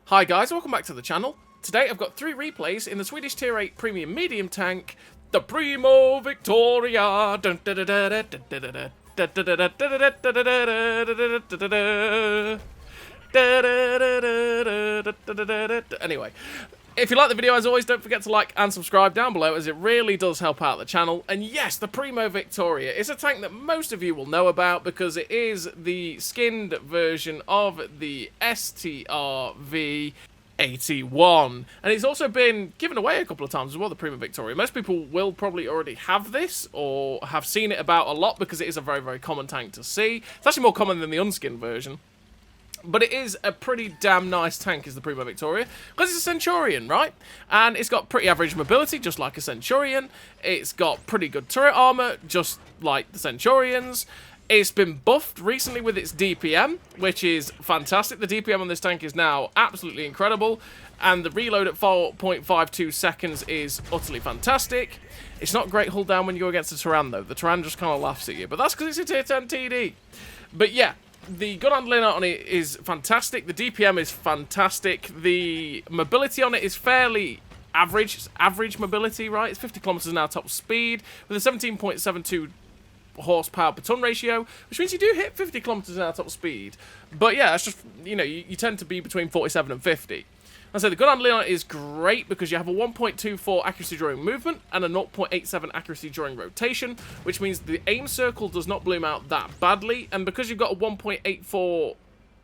Hi guys, welcome back to the channel. Today I've got 3 replays in the Swedish Tier 8 Premium Medium Tank, the Primo Victoria. Anyway, if you like the video, as always, don't forget to like and subscribe down below, as it really does help out the channel. And yes, the Primo Victoria is a tank that most of you will know about because it is the skinned version of the STRV 81, and it's also been given away a couple of times as well, the Primo Victoria. Most people will probably already have this or have seen it about a lot because it is a very, very common tank to see. It's actually more common than the unskinned version. But it is a pretty damn nice tank, is the Primo Victoria, because it's a Centurion, right? And it's got pretty average mobility, just like a Centurion. It's got pretty good turret armor, just like the Centurions. It's been buffed recently with its DPM, which is fantastic. The DPM on this tank is now absolutely incredible, and the reload at 4.52 seconds is utterly fantastic. It's not great hull down when you go against the Tyran, though. The Tyran just kind of laughs at you, but that's because it's a Tier 10 TD. But yeah, the gun handling on it is fantastic. The DPM is fantastic. The mobility on it is fairly average. It's average mobility, right? It's 50 kilometers an hour top speed with a 17.72 horsepower per ton ratio, which means you do hit 50 kilometers an hour top speed. But yeah, it's just, you know, you tend to be between 47 and 50. And so the gun handling on it is great because you have a 1.24 accuracy during movement and a 0.87 accuracy during rotation, which means the aim circle does not bloom out that badly. And because you've got a 1.84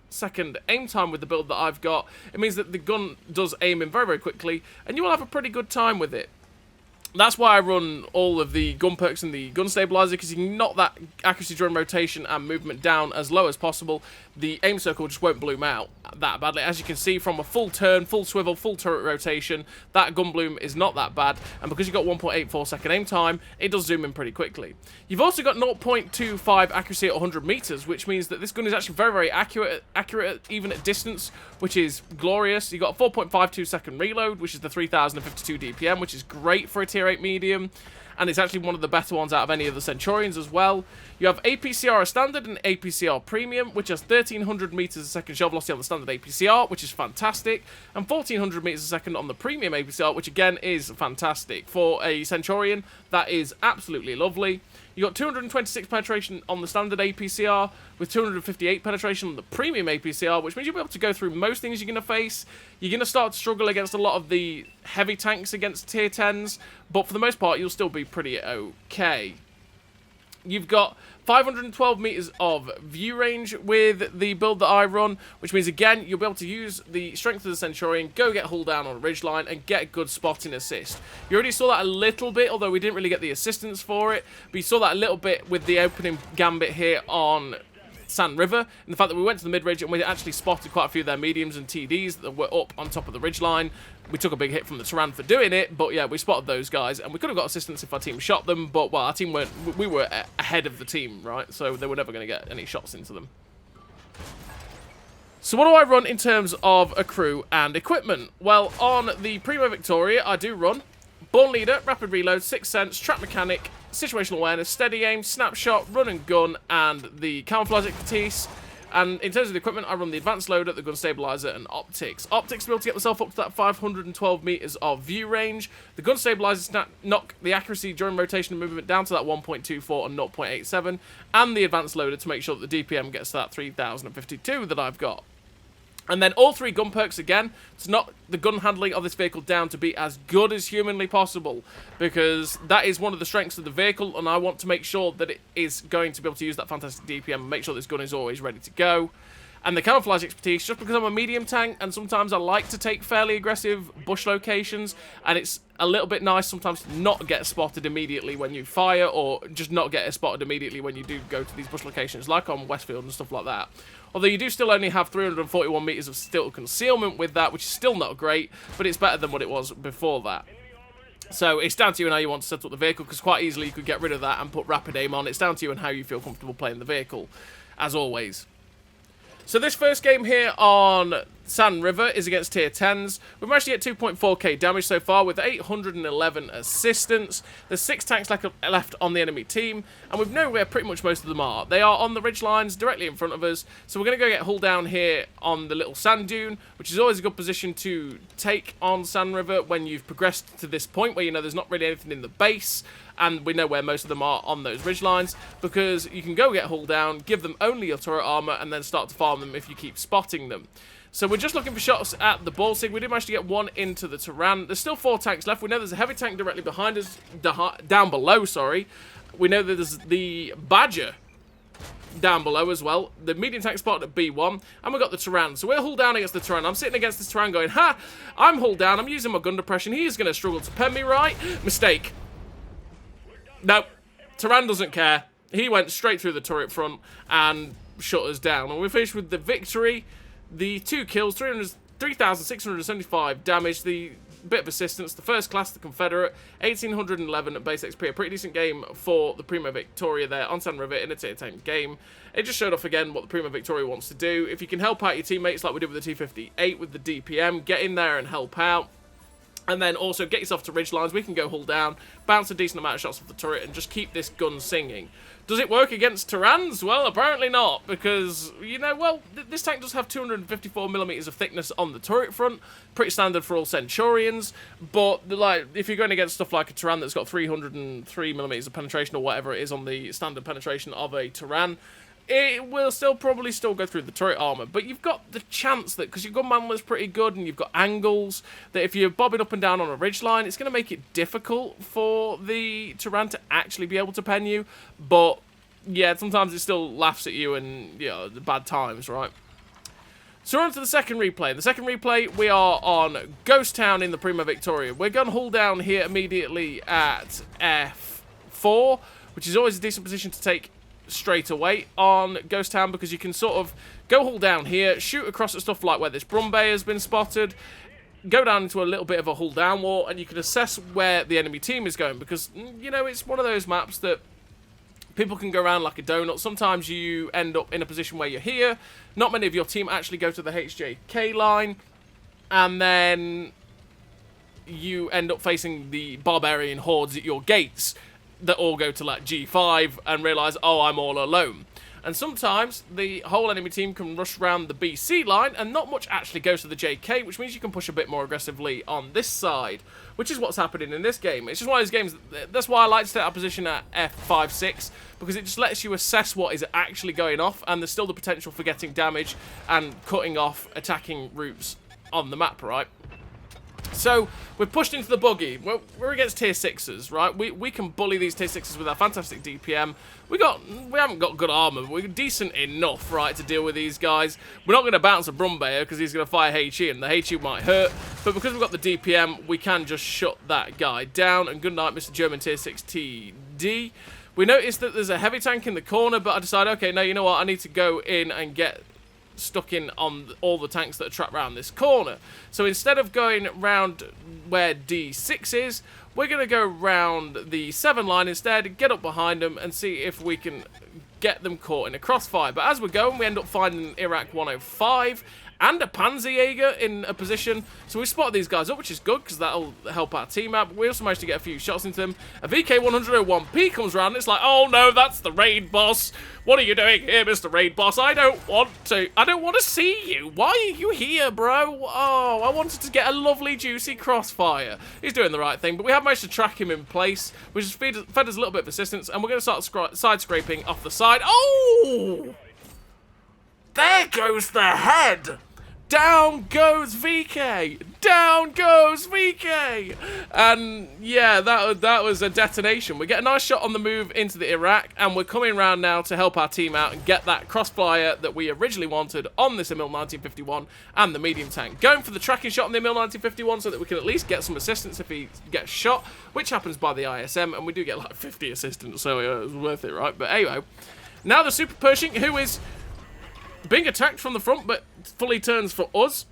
second aim time with the build that I've got, it means that the gun does aim in very, very quickly, and you will have a pretty good time with it. That's why I run all of the gun perks and the gun stabilizer, because you can knock that accuracy during rotation and movement down as low as possible. The aim circle just won't bloom out that badly. As you can see, from a full turn, full swivel, full turret rotation, that gun bloom is not that bad. And because you've got 1.84 second aim time, it does zoom in pretty quickly. You've also got 0.25 accuracy at 100 meters, which means that this gun is actually very, very accurate even at distance, which is glorious. You've got a 4.52 second reload, which is the 3052 DPM, which is great for a Tier 8 medium, and it's actually one of the better ones out of any of the Centurions as well. You have APCR standard and APCR premium, which has 1300 meters a second shell velocity on the standard APCR, which is fantastic, and 1400 meters a second on the premium APCR, which again is fantastic. For a Centurion, that is absolutely lovely. You got 226 penetration on the standard APCR, with 258 penetration on the premium APCR, which means you'll be able to go through most things you're going to face. You're going to start to struggle against a lot of the heavy tanks against Tier 10s, but for the most part, you'll still be pretty okay. You've got 512 meters of view range with the build that I run, which means, again, you'll be able to use the strength of the Centurion, go get hull down on a ridgeline, and get a good spotting assist. You already saw that a little bit, although we didn't really get the assistance for it, but you saw that a little bit with the opening gambit here on Sand River, and the fact that we went to the mid-ridge and we actually spotted quite a few of their mediums and TDs that were up on top of the ridgeline. We took a big hit from the Tyran for doing it, but yeah, we spotted those guys, and we could have got assistance if our team shot them, but, well, our team we were ahead of the team, right? So they were never going to get any shots into them. So what do I run in terms of a crew and equipment? Well, on the Primo Victoria, I do run Born Leader, Rapid Reload, Sixth Sense, Trap Mechanic, Situational Awareness, Steady Aim, Snapshot, Run and Gun, and the Camouflage Expertise. And in terms of the equipment, I run the Advanced Loader, the Gun Stabilizer, and Optics. Optics to be able to get myself up to that 512 meters of view range. The Gun Stabilizer knock the accuracy during rotation and movement down to that 1.24 and 0.87. And the Advanced Loader to make sure that the DPM gets to that 3052 that I've got. And then all 3 gun perks again to knock the gun handling of this vehicle down to be as good as humanly possible, because that is one of the strengths of the vehicle, and I want to make sure that it is going to be able to use that fantastic DPM and make sure this gun is always ready to go. And the Camouflage Expertise, just because I'm a medium tank and sometimes I like to take fairly aggressive bush locations, and it's a little bit nice sometimes to not get spotted immediately when you fire, or just not get spotted immediately when you do go to these bush locations, like on Westfield and stuff like that. Although you do still only have 341 meters of stilted concealment with that, which is still not great, but it's better than what it was before that. So it's down to you and how you want to set up the vehicle, because quite easily you could get rid of that and put rapid aim on. It's down to you and how you feel comfortable playing the vehicle, as always. So this first game here on Sand River is against tier 10s. We've managed to get 2.4k damage so far with 811 assistance. There's 6 tanks left on the enemy team, and we know where pretty much most of them are. They are on the ridge lines directly in front of us, so we're going to go get hull down here on the little sand dune, which is always a good position to take on Sand River when you've progressed to this point where you know there's not really anything in the base, and we know where most of them are on those ridge lines, because you can go get hull down, give them only your turret armor, and then start to farm them if you keep spotting them. So we're just looking for shots at the Balsig. We did manage to get one into the Tyrann. There's still 4 tanks left. We know there's a heavy tank directly behind us, down below, sorry. We know that there's the Badger down below as well. The medium tank spotted at B1, and we've got the Tyrann. So we're hull down against the Tyrann. I'm sitting against this Tyrann going, ha, I'm hull down. I'm using my gun depression. He is going to struggle to pen me, right? Mistake. Nope. Tyrann doesn't care. He went straight through the turret front and shut us down. And we finished with the victory. The 2 kills, 3,675 damage, the bit of assistance, the first class, the Confederate, 1,811 at base XP. A pretty decent game for the Primo Victoria there on Sand River in a tier 10 game. It just showed off again what the Primo Victoria wants to do. If you can help out your teammates like we did with the T58 with the DPM, get in there and help out. And then also get yourself to ridge lines. We can go hull down, bounce a decent amount of shots off the turret, and just keep this gun singing. Does it work against Tyranns? Well, apparently not, because, you know, well, this tank does have 254mm of thickness on the turret front. Pretty standard for all Centurions. But, like, if you're going against stuff like a Tyrann that's got 303mm of penetration or whatever it is on the standard penetration of a Tyrann, it will probably still go through the turret armor, but you've got the chance that, because your gun mantle is pretty good and you've got angles, that if you're bobbing up and down on a ridge line, it's going to make it difficult for the Tyrann to actually be able to pen you. But yeah, sometimes it still laughs at you and, you know, the bad times, right? So we're on to the second replay. In the second replay, we are on Ghost Town in the Primo Victoria. We're going to hull down here immediately at F4, which is always a decent position to take straight away on Ghost Town, because you can sort of go hull down here, shoot across at stuff like where this Brumbay has been spotted, go down into a little bit of a hull down wall, and you can assess where the enemy team is going, because, you know, it's one of those maps that people can go around like a donut. Sometimes you end up in a position where you're here, not many of your team actually go to the HJK line, and then you end up facing the barbarian hordes at your gates that all go to like G5 and realise, oh, I'm all alone. And sometimes the whole enemy team can rush around the BC line and not much actually goes to the JK, which means you can push a bit more aggressively on this side, which is what's happening in this game. It's just one of those games, that's why I like to take our position at F5-6, because it just lets you assess what is actually going off, and there's still the potential for getting damage and cutting off attacking routes on the map, right? So, we're pushed into the buggy. We're against tier 6s, right? We can bully these tier 6s with our fantastic DPM. We haven't got good armor, but we're decent enough, right, to deal with these guys. We're not going to bounce a Brumbayer because he's going to fire HE, and the HE might hurt. But because we've got the DPM, we can just shut that guy down. And good night, Mr. German tier 6 TD. We noticed that there's a heavy tank in the corner, but I decided, okay, no, you know what? I need to go in and get stuck in on all the tanks that are trapped around this corner. So instead of going round where D6 is, we're going to go round the 7 line instead, get up behind them and see if we can get them caught in a crossfire. But as we're going, we end up finding an Iraq 105 and a Panzerjäger in a position. So we spot these guys up, which is good because that'll help our team out. But we also managed to get a few shots into them. A VK-101P comes around and it's like, oh no, that's the raid boss. What are you doing here, Mr. Raid Boss? I don't want to see you. Why are you here, bro? Oh, I wanted to get a lovely, juicy crossfire. He's doing the right thing, but we have managed to track him in place, which has fed us a little bit of assistance, and we're going to start side scraping off the side. Oh! There goes the head! Down goes VK! Down goes VK! And yeah, that was a detonation. We get a nice shot on the move into the Iraq, and we're coming around now to help our team out and get that crossfire that we originally wanted on this Emil 1951 and the medium tank. Going for the tracking shot on the Emil 1951 so that we can at least get some assistance if he gets shot, which happens by the ISM, and we do get like 50 assistance, so it was worth it, right? But anyway, now the Super Pershing, who is being attacked from the front, but fully turns for us.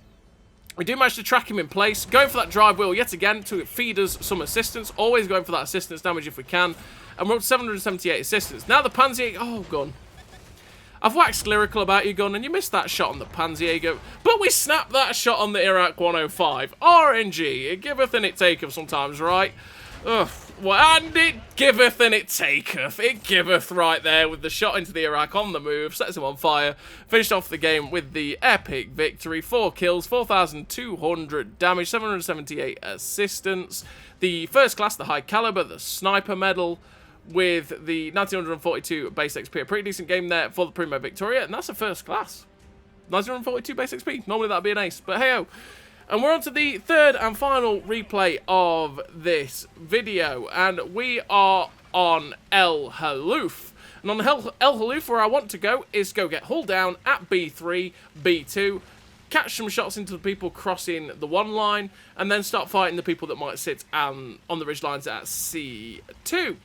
We do manage to track him in place. Going for that drive wheel yet again to feed us some assistance. Always going for that assistance damage if we can. And we're up to 778 assistance. Now the Panzer... Oh, gone. I've waxed lyrical about your gun, and you missed that shot on the Panzerjäger, but we snapped that shot on the Iraq 105. RNG, it giveth and it taketh sometimes, right? Ugh. Well, and it giveth and it taketh. It giveth right there with the shot into the Iraq on the move, sets him on fire, finished off the game with the epic victory. 4 kills, 4,200 damage, 778 assistance. The first class, the high caliber, the sniper medal, with the 1942 base XP. A pretty decent game there for the Primo Victoria, and that's a first class. 1942 base XP. Normally that'd be an ace, but hey-oh. And we're on to the third and final replay of this video, and we are on El Haloof. And on El Haloof, where I want to go is go get hull down at B3, B2, catch some shots into the people crossing the 1 line, and then start fighting the people that might sit on the ridge lines at C2.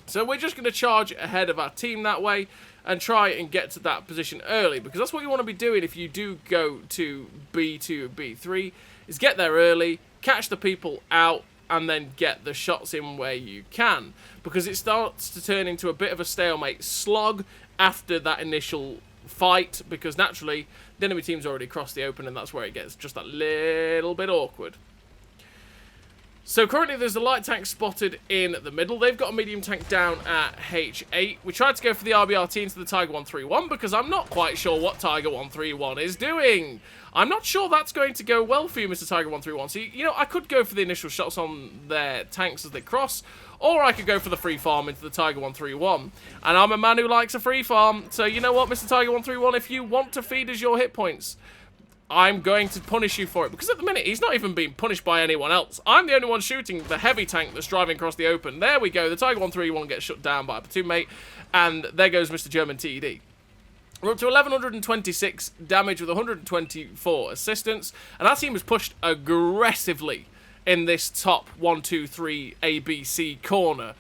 So we're just going to charge ahead of our team that way and try and get to that position early, because that's what you want to be doing if you do go to B2, B3, is get there early, catch the people out, and then get the shots in where you can, because it starts to turn into a bit of a stalemate slog after that initial fight, because naturally the enemy team's already crossed the open, and that's where it gets just that little bit awkward. So currently there's a light tank spotted in the middle. They've got a medium tank down at H8. We tried to go for the RBRT into the Tiger 131 because I'm not quite sure what Tiger 131 is doing. I'm not sure that's going to go well for you, Mr. Tiger 131. So, you know, I could go for the initial shots on their tanks as they cross, or I could go for the free farm into the Tiger 131. And I'm a man who likes a free farm. So, you know what, Mr. Tiger 131, if you want to feed us your hit points, I'm going to punish you for it, because at the minute he's not even being punished by anyone else. I'm the only one shooting the heavy tank that's driving across the open. There we go, the Tiger 131 gets shut down by a platoon mate, and there goes Mr. German TED. We're up to 1126 damage with 124 assistance, and our team has pushed aggressively in this top 1, 2, 3 ABC corner.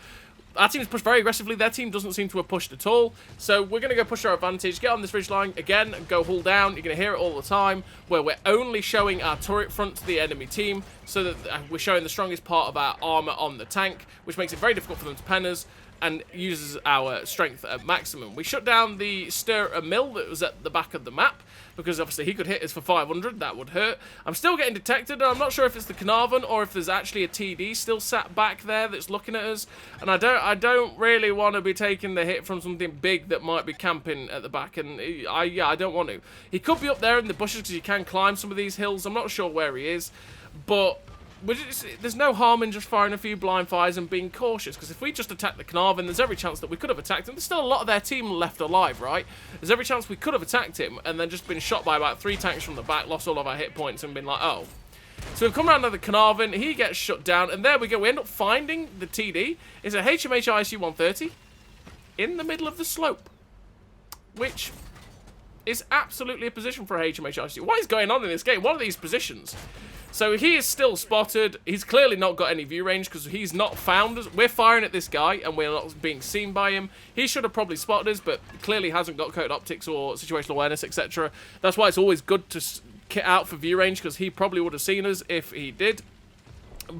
Our team's pushed very aggressively. Their team doesn't seem to have pushed at all. So we're going to go push our advantage, get on this ridgeline again, and go hull down. You're going to hear it all the time, where we're only showing our turret front to the enemy team, so that we're showing the strongest part of our armor on the tank, which makes it very difficult for them to pen us, and uses our strength at maximum. We shut down the Stir Mill that was at the back of the map, because obviously he could hit us for 500, that would hurt. I'm still getting detected, and I'm not sure if it's the Carnarvon or if there's actually a TD still sat back there that's looking at us. And I don't really want to be taking the hit from something big that might be camping at the back, and I don't want to. He could be up there in the bushes, because you can climb some of these hills. I'm not sure where he is, but there's no harm in just firing a few blind fires and being cautious, because if we just attack the Carnarvon, there's every chance that we could have attacked him. There's still a lot of their team left alive, right? There's every chance we could have attacked him and then just been shot by about 3 tanks from the back, lost all of our hit points, and been like, oh. So we've come around to the Carnarvon, he gets shut down, and there we go. We end up finding the TD. It's a HMH ISU 130 in the middle of the slope, which is absolutely a position for a HMH ISU. What is going on in this game? What are these positions? So he is still spotted. He's clearly not got any view range, because he's not found us. We're firing at this guy and we're not being seen by him. He should have probably spotted us, but clearly hasn't got code optics or situational awareness, etc. That's why it's always good to kit out for view range, because he probably would have seen us if he did.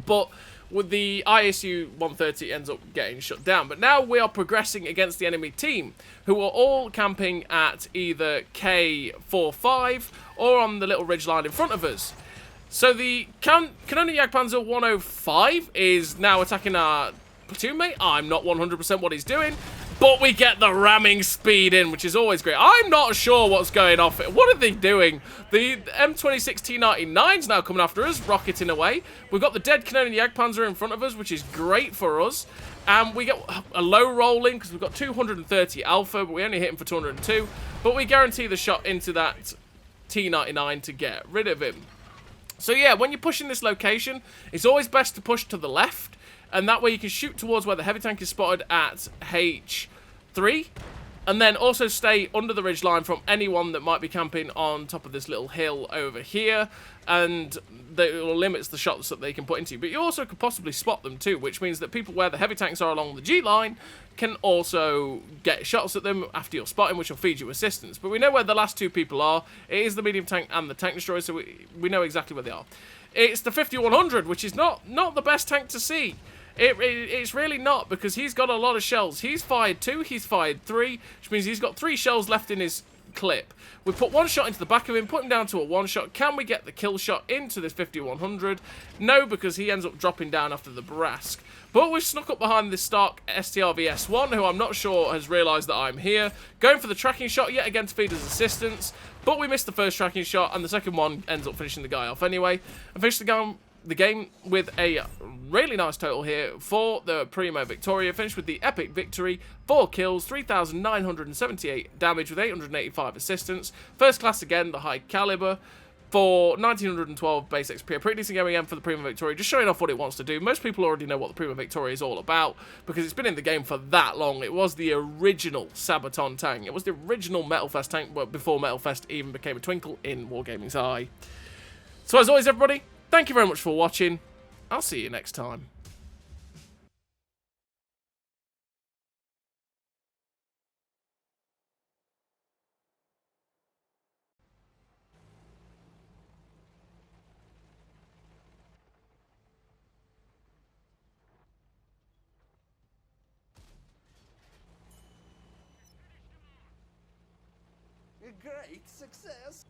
But with the ISU 130 ends up getting shut down. But now we are progressing against the enemy team, who are all camping at either K45 or on the little ridge line in front of us. So the Canonier Jagdpanzer 105 is now attacking our platoon mate. I'm not 100% what he's doing, but we get the ramming speed in, which is always great. I'm not sure what's going off. What are they doing? The M26 T99's now coming after us, rocketing away. We've got the dead Canonier Jagdpanzer in front of us, which is great for us. And we get a low roll in, because we've got 230 alpha, but we only hit him for 202. But we guarantee the shot into that T99 to get rid of him. So yeah, when you're pushing this location, it's always best to push to the left, and that way you can shoot towards where the heavy tank is spotted at H3, and then also stay under the ridge line from anyone that might be camping on top of this little hill over here, and that limits the shots that they can put into you. But you also could possibly spot them too, which means that people where the heavy tanks are along the G line can also get shots at them after you're spotting, which will feed you assistance. But we know where the last 2 people are. It is the medium tank and the tank destroyer, so we know exactly where they are. It's the 5100, which is not the best tank to see. It's really not, because he's got a lot of shells. He's fired 2, he's fired 3, which means he's got 3 shells left in his clip. We put 1 shot into the back of him, put him down to a 1 shot. Can we get the kill shot into this 5100? No, because he ends up dropping down after the Brask. But we've snuck up behind this Stark STRV S1, who I'm not sure has realised that I'm here. Going for the tracking shot yet again to feed his assistance. But we missed the first tracking shot, and the second one ends up finishing the guy off anyway. And finish the game with a really nice total here for the Primo Victoria. Finished with the epic victory, 4 kills, 3,978 damage with 885 assistance. First class again, the high caliber, for 1912 base XP. A pretty decent game again for the Primo Victoria, just showing off what it wants to do. Most people already know what the Primo Victoria is all about, because it's been in the game for that long. It was the original Sabaton tank. It was the original Metalfest tank, but before Metalfest even became a twinkle in Wargaming's eye. So as always, everybody, thank you very much for watching. I'll see you next time. A great success!